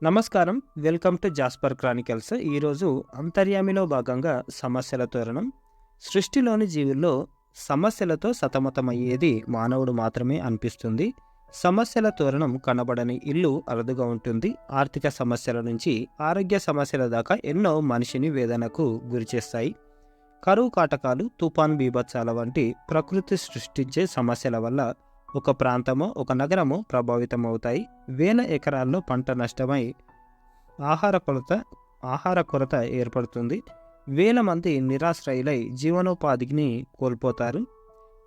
నమస్కారం. Welcome to Jasper Chronicles. ఈరోజు అంతర్యామిలో భాగంగా సమస్యల తోరణం. సృష్టిలోని జీవుల్లో సమస్యలతో సతమతమయ్యేది మానవుడు మాత్రమే అనిపిస్తుంది. సమస్యల తోరణం కనబడని ఇల్లు అరుదుగా ఉంటుంది. ఆర్థిక సమస్యల నుంచి ఆరోగ్య సమస్యల దాకా ఎన్నో మనిషిని వేదనకు గురిచేస్తాయి. కరువు కాటకాలు, తుఫాన్ బీభత్సాల వంటి ప్రకృతి సృష్టించే సమస్యల వల్ల ఒక ప్రాంతమో ఒక నగరమో ప్రభావితమవుతాయి. వేల ఎకరాల్లో పంట నష్టమై ఆహార కొరత ఆహార కొరత ఏర్పడుతుంది. వేల మంది నిరాశ్రయులై జీవనోపాధిని కోల్పోతారు.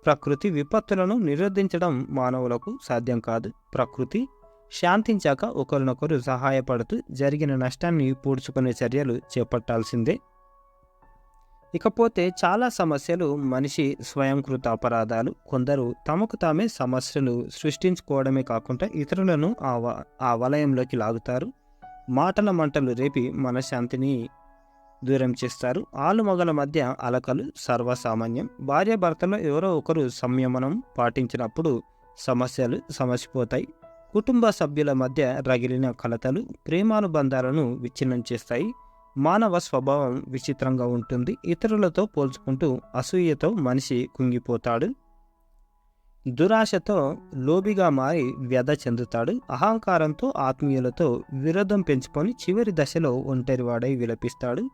ప్రకృతి విపత్తులను నిరోధించడం మానవులకు సాధ్యం కాదు. ప్రకృతి శాంతించాక ఒకరినొకరు సహాయపడుతూ జరిగిన నష్టాన్ని పూడ్చుకునే చర్యలు చేపట్టాల్సిందే. ఇకపోతే చాలా సమస్యలు మనిషి స్వయంకృత అపరాధాలు. కొందరు తమకు తామే సమస్యలు సృష్టించుకోవడమే కాకుండా ఇతరులను ఆ వలయంలోకి లాగుతారు. మాటల మంటలు రేపి మనశ్శాంతిని దూరం చేస్తారు. ఆలుమగల మధ్య అలకలు సర్వసామాన్యం. భార్యాభర్తలో ఎవరో ఒకరు సంయమనం పాటించినప్పుడు సమస్యలు సమసిపోతాయి. కుటుంబ సభ్యుల మధ్య రగిలిన కలతలు ప్రేమానుబంధాలను విచ్ఛిన్నం చేస్తాయి. మానవ స్వభావం విచిత్రంగా ఉంటుంది. ఇతరులతో పోల్చుకుంటూ అసూయతో మనిషి కుంగిపోతాడు. దురాశతో లోబిగా మారి వ్యధ చెందుతాడు. అహంకారంతో ఆత్మీయులతో విరోధం పెంచుకొని చివరి దశలో ఒంటరివాడై విలపిస్తాడు.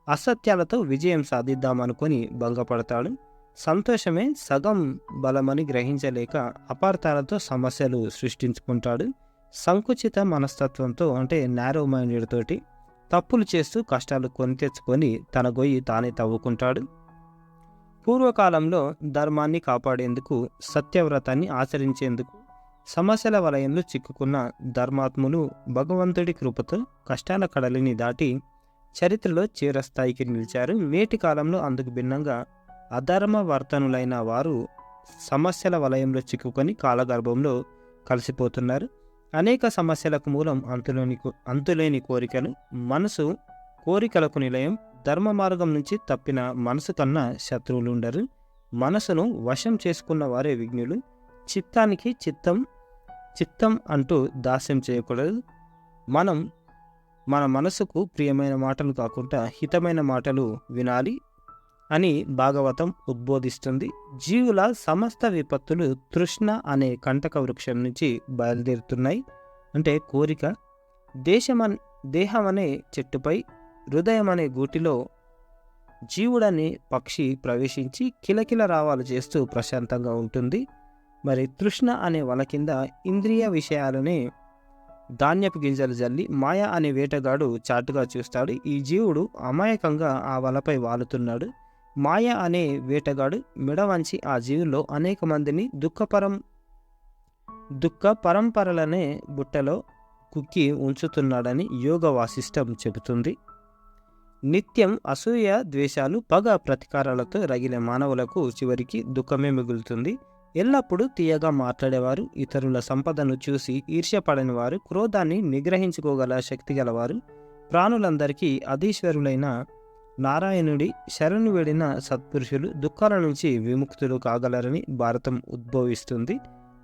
అసత్యాలతో విజయం సాధిద్దామనుకొని భంగపడతాడు. సంతోషమే సగం బలమని గ్రహించలేక అపార్థాలతో సమస్యలు సృష్టించుకుంటాడు. సంకుచిత మనస్తత్వంతో అంటే నారో మైండెడ్ తోటి తప్పులు చేస్తూ కష్టాలు కొని తెచ్చుకొని తన గొయ్యి తానే తవ్వుకుంటాడు. పూర్వకాలంలో ధర్మాన్ని కాపాడేందుకు, సత్యవ్రతాన్ని ఆచరించేందుకు సమస్యల వలయంలో చిక్కుకున్న ధర్మాత్ములు భగవంతుడి కృపతో కష్టాల కడలిని దాటి చరిత్రలో చిరస్థాయికి నిలిచారు. నేటి కాలంలో అందుకు భిన్నంగా అధర్మవర్తనులైన వారు సమస్యల వలయంలో చిక్కుకొని కాలగర్భంలో కలిసిపోతున్నారు. అనేక సమస్యలకు మూలం అంతులేని కోరికలు. మనసు కోరికలకు నిలయం. ధర్మ మార్గం నుంచి తప్పిన మనసు కన్నా శత్రువులు ఉండరు. మనసును వశం చేసుకున్న వారే విఘ్నులు. చిత్తానికి చిత్తం అంటూ దాస్యం చేయకూడదు. మన మనసుకు ప్రియమైన మాటలు కాకుండా హితమైన మాటలు వినాలి అని భాగవతం ఉద్బోధిస్తుంది. జీవుల సమస్త విపత్తులు తృష్ణ అనే కంటక వృక్షం నుంచి బయలుదేరుతున్నాయి. అంటే కోరిక. దేహం అనే చెట్టుపై, హృదయం అనే గూటిలో జీవుడనే పక్షి ప్రవేశించి కిలకిల రావాలు చేస్తూ ప్రశాంతంగా ఉంటుంది. మరి తృష్ణ అనే వల కింద ఇంద్రియ విషయాలనే ధాన్యపు గింజలు జల్లి మాయ అనే వేటగాడు చాటుగా చూస్తాడు. ఈ జీవుడు అమాయకంగా ఆ వలపై వాలుతున్నాడు. మాయ అనే వేటగాడు మెడవంచి ఆ జీవుల్లో అనేక మందిని దుఃఖ పరంపరలనే బుట్టలో కుక్కి ఉంచుతున్నాడని యోగ వాసిష్టం చెబుతుంది. నిత్యం అసూయ, ద్వేషాలు, పగ, ప్రతీకారాలతో రగిలే మానవులకు చివరికి దుఃఖమే మిగులుతుంది. ఎల్లప్పుడూ తీయగా మాట్లాడేవారు, ఇతరుల సంపదను చూసి ఈర్ష్యపడని వారు, క్రోధాన్ని నిగ్రహించుకోగల శక్తి గలవారు, ప్రాణులందరికీ అధీశ్వరులైన నారాయణుడి శరణు వేడిన సత్పురుషులు దుఃఖాల నుంచి విముక్తులు కాగలరని భారతం ఉద్భవిస్తుంది.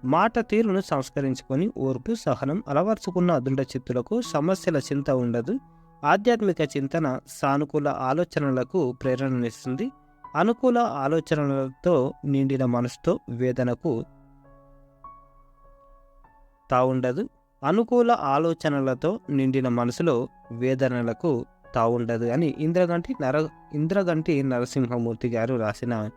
మాట తీరును సంస్కరించుకొని ఓర్పు, సహనం అలవర్చుకున్న దృఢ చిత్తులకు సమస్యల చింత ఉండదు. ఆధ్యాత్మిక చింతన సానుకూల ఆలోచనలకు ప్రేరణనిస్తుంది. అనుకూల ఆలోచనలతో నిండిన మనసుతో వేదనకు తావుండదు. అనుకూల ఆలోచనలతో నిండిన మనసులో వేదనలకు తావుండదు అని ఇంద్రగంటి నరసింహమూర్తి గారు రాసిన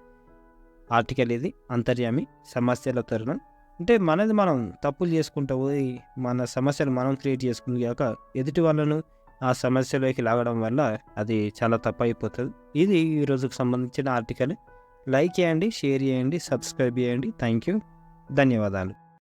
ఆర్టికల్ ఇది. అంతర్యామి సమస్యల తరుణం. అంటే మనది మనం తప్పులు చేసుకుంటూ పోయి మన సమస్యలు మనం క్రియేట్ చేసుకుని కాక ఎదుటి వాళ్ళను ఆ సమస్యలోకి లాగడం వల్ల అది చాలా తప్పు అయిపోతుంది. ఇది ఈ రోజుకు సంబంధించిన ఆర్టికల్. లైక్ చేయండి, షేర్ చేయండి, సబ్స్క్రైబ్ చేయండి. Thank you. ధన్యవాదాలు.